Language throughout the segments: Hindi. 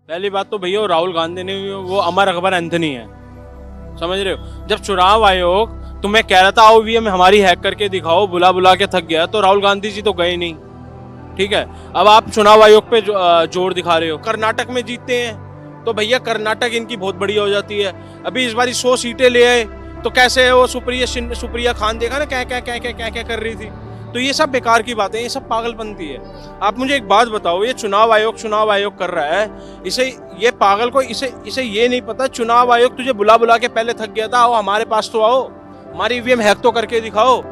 पहली बात तो भैया वो राहुल गांधी नहीं, वो अमर अकबर एंथनी है, समझ रहे हो। जब चुनाव आयोग तुम्हें कह रहा था ईवीएम हमारी हैक करके दिखाओ, बुला बुला के थक गया, तो राहुल गांधी जी तो गए नहीं, ठीक है। अब आप चुनाव आयोग पे जोर दिखा रहे हो। कर्नाटक में जीतते हैं तो भैया कर्नाटक इनकी बहुत बढ़िया हो जाती है। अभी इस बार 100 सीटें ले आए तो कैसे है वो सुप्रिया खान, देखा ना क्या क्या क्या क्या क्या क्या कर रही थी। तो ये सब बेकार की बातें, ये सब पागलपंती है। आप मुझे एक बात बताओ, ये चुनाव आयोग कर रहा है, इसे ये पागल को इसे ये नहीं पता चुनाव आयोग तुझे बुला बुला के पहले थक गया था, आओ हमारे पास तो आओ, हमारी ईवीएम हैक तो करके दिखाओ।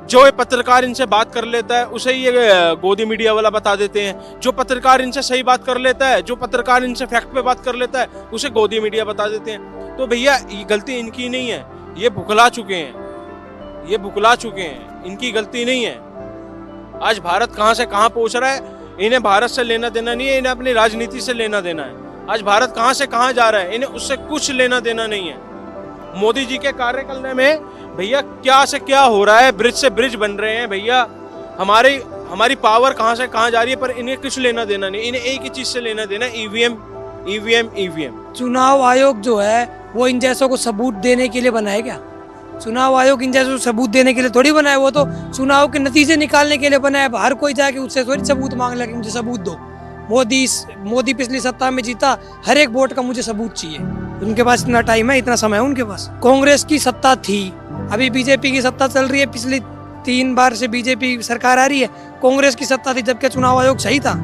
जो ये पत्रकार इनसे बात कर लेता है उसे ये गोदी मीडिया वाला बता देते हैं, जो पत्रकार इनसे सही बात कर लेता है, जो पत्रकार इनसे फैक्ट पे बात कर लेता है उसे गोदी मीडिया बता देते हैं। तो भैया ये गलती इनकी नहीं है, ये भुखला चुके हैं, इनकी गलती नहीं है। आज भारत कहां से कहां पहुंच रहा है, इन्हें भारत से लेना देना नहीं है, इन्हें अपनी राजनीति से लेना देना है। आज भारत कहां से कहां जा रहा है, इन्हें उससे कुछ लेना देना नहीं है। मोदी जी के कार्यकाल में भैया क्या से क्या हो रहा है, ब्रिज से ब्रिज बन रहे हैं भैया, हमारी पावर कहां से कहां जा रही है, पर इन्हें कुछ लेना देना नहीं, इन्हें एक ही चीज से लेना देना, ईवीएम। चुनाव आयोग जो है वो इन जैसों को सबूत देने के लिए बना है क्या? चुनाव आयोग इन जैसों को सबूत देने के लिए थोड़ी बना है, वो तो चुनाव के नतीजे निकालने के लिए बना है। हर कोई जाके उससे थोड़ी सबूत मांग ले कि मुझे सबूत दो। मोदी पिछली सत्ता में जीता, हर एक वोट का मुझे सबूत चाहिए। उनके पास इतना टाइम है, इतना समय है उनके पास। कांग्रेस की सत्ता थी, अभी बीजेपी की सत्ता चल रही है, पिछली 3 बार से बीजेपी सरकार आ रही है। कांग्रेस की सत्ता थी जबकि चुनाव आयोग सही था,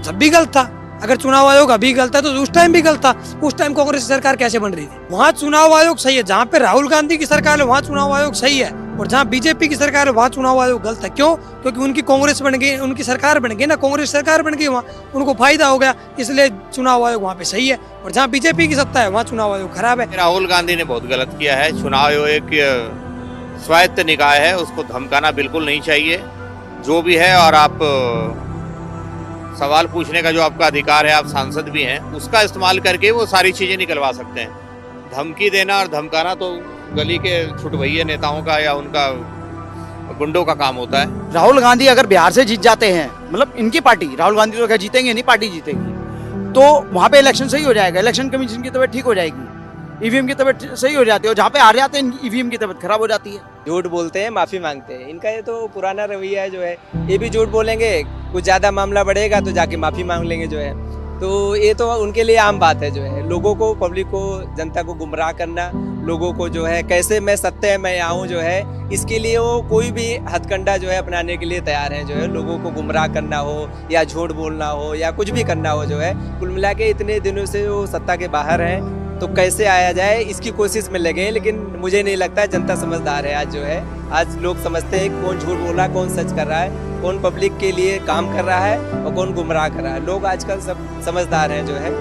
जब भी गलत था। अगर चुनाव आयोग अभी गलत है तो उस टाइम भी गलत था। उस टाइम कांग्रेस की सरकार कैसे बन रही थी? वहाँ चुनाव आयोग सही है, जहाँ पे राहुल गांधी की सरकार है वहाँ चुनाव आयोग सही है, और जहाँ बीजेपी की सरकार है वहाँ चुनाव आयोग गलत है। क्यों? क्योंकि उनकी कांग्रेस बन गई, उनकी सरकार बन गई ना, कांग्रेस सरकार बन गई, वहाँ उनको फायदा हो गया, इसलिए चुनाव आयोग वहाँ पे सही है। और जहाँ बीजेपी की सत्ता है वहाँ चुनाव आयोग खराब है। राहुल गांधी ने बहुत गलत किया है। चुनाव आयोग एक स्वायत्त निकाय है, उसको धमकाना बिल्कुल नहीं चाहिए। जो भी है, और आप सवाल पूछने का जो आपका अधिकार है, आप सांसद भी हैं, उसका इस्तेमाल करके वो सारी चीजें निकलवा सकते हैं। धमकी देना और धमकाना तो गली के छुटभइये नेताओं का या उनका गुंडों का काम होता है। राहुल गांधी अगर बिहार से जीत जाते हैं, मतलब इनकी पार्टी, राहुल गांधी तो क्या जीतेंगे नहीं, पार्टी जीतेगी, तो वहाँ पे इलेक्शन सही हो जाएगा, इलेक्शन कमीशन की तबीयत ठीक हो जाएगी, ईवीएम की तबीयत सही हो जाती है। और जहाँ पे हार जाते हैं ईवीएम की तबीयत खराब हो जाती है। झूठ बोलते हैं, माफी मांगते हैं, इनका ये तो पुराना रवैया है जो है। ये भी झूठ बोलेंगे, कुछ ज्यादा मामला बढ़ेगा तो जाके माफी मांग लेंगे जो है। तो ये तो उनके लिए आम बात है जो है, लोगों को, पब्लिक को, जनता को गुमराह करना, लोगों को जो है कैसे मैं सत्य में आऊँ जो है, इसके लिए वो कोई भी हथकंडा जो है अपनाने के लिए तैयार है जो है। लोगों को गुमराह करना हो या झूठ बोलना हो या कुछ भी करना हो जो है, कुल मिला के इतने दिनों से वो सत्ता के बाहर हैं, तो कैसे आया जाए इसकी कोशिश में लगे हैं। लेकिन मुझे नहीं लगता जनता समझदार है आज जो है। आज लोग समझते हैं कौन झूठ बोल रहा है, कौन सच कर रहा है, कौन पब्लिक के लिए काम कर रहा है और कौन गुमराह कर रहा है। लोग आजकल सब समझदार हैं जो है,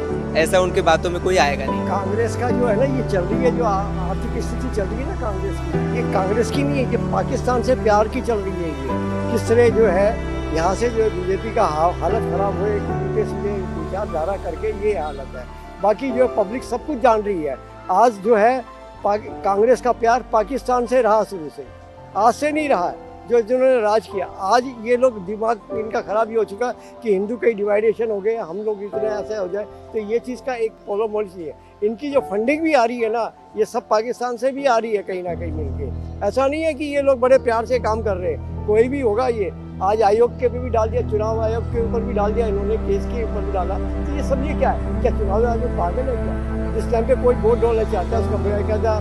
ऐसा उनके बातों में कोई आएगा नहीं। कांग्रेस का जो है ना, ये चल रही है जो आर्थिक स्थिति चल रही है ना कांग्रेस की, ये कांग्रेस की नहीं है, ये पाकिस्तान से प्यार की चल रही है। ये किस तरह जो है यहाँ से जो बीजेपी का हालत खराब हुए, सीधे विचारधारा करके ये हालत है। बाकी जो पब्लिक सब कुछ जान रही है। आज जो है कांग्रेस का प्यार पाकिस्तान से रहा, शुरू से, आज से नहीं रहा है। जो जिन्होंने राज किया, आज ये लोग दिमाग इनका खराब ही हो चुका कि हिंदू कई डिवाइडेशन हो गए, हम लोग इतने ऐसे हो जाए। तो ये चीज़ का एक फॉलो पॉलिसी है। इनकी जो फंडिंग भी आ रही है ना, ये सब पाकिस्तान से भी आ रही है कहीं ना कहीं मिलके। ऐसा नहीं है कि ये लोग बड़े प्यार से काम कर रहे हैं, कोई भी होगा। ये आज आयोग के भी डाल दिया, चुनाव आयोग के ऊपर भी डाल दिया इन्होंने, केस के ऊपर भी डाला। तो ये सब ये क्या है? क्या चुनाव आयोग पागल है क्या? जिस टाइम पे कोई वोट डालना चाहता है उसका बेकायदा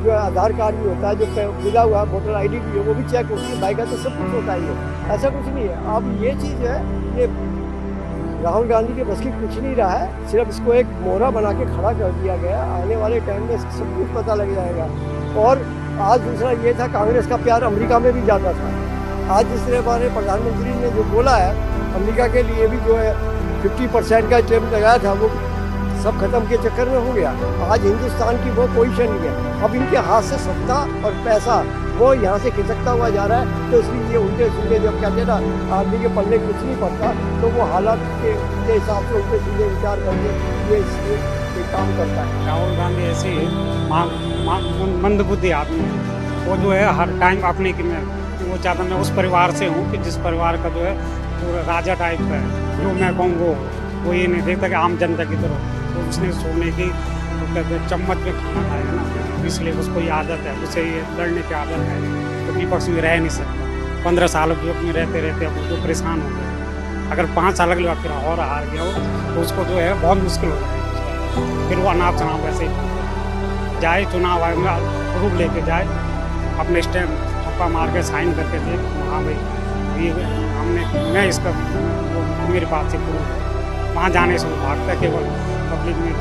जो आधार कार्ड भी होता है, जो मिला हुआ वोटर ID भी है वो भी चेक होती है, बाकायदा सब कुछ होता है। ये ऐसा कुछ नहीं है। अब ये चीज़ है, ये राहुल गांधी के बस की कुछ नहीं रहा है, सिर्फ इसको एक मोहरा बना के खड़ा कर दिया गया। आने वाले टाइम में सब कुछ पता लग जाएगा। और आज दूसरा ये था, कांग्रेस का प्यार अमेरिका में भी ज़्यादा था। आज जिस तरह हमारे प्रधानमंत्री ने जो बोला है, अमेरिका के लिए भी जो है 50% का अटेम्प्ट लगाया था, वो सब खत्म के चक्कर में हो गया। आज हिंदुस्तान की वो पोजीशन नहीं है। अब इनके हाथ से सत्ता और पैसा वो यहाँ से खिसकता हुआ जा रहा है। तो इसलिए ये उल्टे सीधे जब कहते हैं ना आदमी के पल्ले कुछ नहीं पड़ता, तो वो हालात के हिसाब से उल्टे सीधे विचार करके ये काम करता है। राहुल गांधी ऐसे मंदबुद्धि आदमी है, वो जो है हर टाइम अपने की में वो चाहता, मैं उस परिवार से हूँ कि जिस परिवार का जो है पूरा राजा टाइप का है, जो मैं कहूँ वो वो ये नहीं देखता कि आम जनता की तरफ, तो उसने सोने की तो कहते हैं चम्मच में खाना खाएगा ना, इसलिए उसको ये आदत है, उसे ये लड़ने की आदत है, तो विपक्ष में रह नहीं सकता। 15 साल विपक्ष में रहते रहते अब वो परेशान हो गए, अगर 5 साल के बाद फिर और हार गया हो तो उसको जो है बहुत मुश्किल हो जाएगा। फिर वो अनाप शनाप वैसे ही जाए, चुनाव आयोग में प्रूफ लेके जाए, अपने स्टैम्प छप्पा मार के साइन करके दे, हाँ भाई ये मैं इसका मेरे पास से प्रूफ है। वहाँ जाने से वो भागता, केवल पब्लिक में